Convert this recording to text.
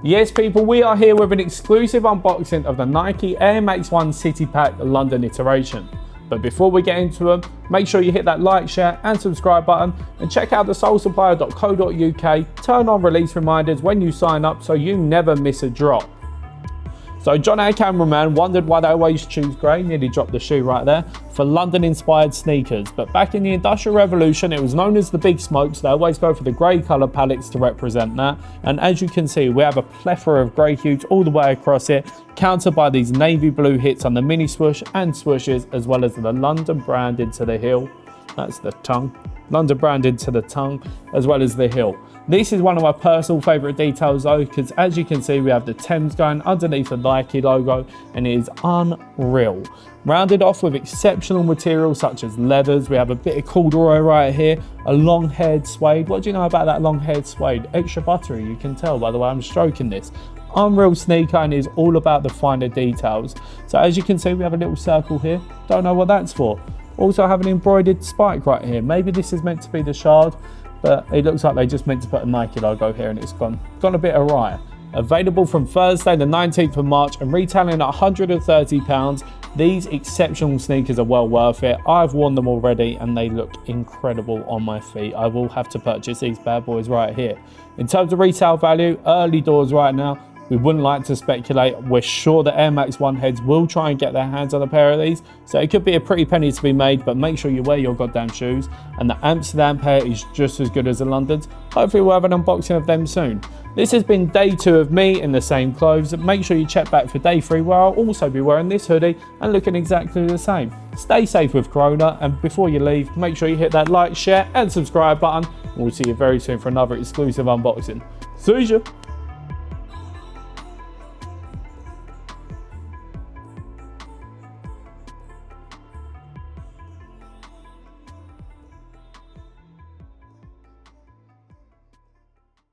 Yes people, we are here with an exclusive unboxing of the Nike Air Max 1 City Pack London iteration. But before we get into them, make sure you hit that like, share and subscribe button and check out the solesupplier.co.uk. Turn on release reminders when you sign up so you never miss a drop. So John, our cameraman, wondered why they always choose grey, nearly dropped the shoe right there, for London inspired sneakers. But back in the Industrial Revolution, it was known as the Big Smoke, so they always go for the grey colour palettes to represent that. And as you can see, we have a plethora of grey hues all the way across it, countered by these navy blue hits on the mini swoosh and swooshes, as well as the London branded to the heel. That's the tongue. London branded to the tongue, as well as the heel. This is one of my personal favourite details though, because as you can see, we have the Thames going underneath the Nike logo, and it is unreal. Rounded off with exceptional materials such as leathers, we have a bit of corduroy right here, a long-haired suede. What do you know about that long-haired suede? Extra buttery, you can tell by the way I'm stroking this. Unreal sneaker, and is all about the finer details. So as you can see, we have a little circle here. Don't know what that's for. Also have an embroidered spike right here. Maybe this is meant to be the shard, but it looks like they just meant to put a Nike logo here and it's gone a bit awry. Available from Thursday the 19th of March and retailing at £130. These exceptional sneakers are well worth it. I've worn them already and they look incredible on my feet. I will have to purchase these bad boys right here. In terms of resale value, early doors right now, we wouldn't like to speculate. We're sure the Air Max 1 heads will try and get their hands on a pair of these, so it could be a pretty penny to be made, but make sure you wear your goddamn shoes. And the Amsterdam pair is just as good as the London's. Hopefully we'll have an unboxing of them soon. This has been day 2 of me in the same clothes. Make sure you check back for day 3, where I'll also be wearing this hoodie and looking exactly the same. Stay safe with Corona, and before you leave, make sure you hit that like, share and subscribe button, and we'll see you very soon for another exclusive unboxing. See ya!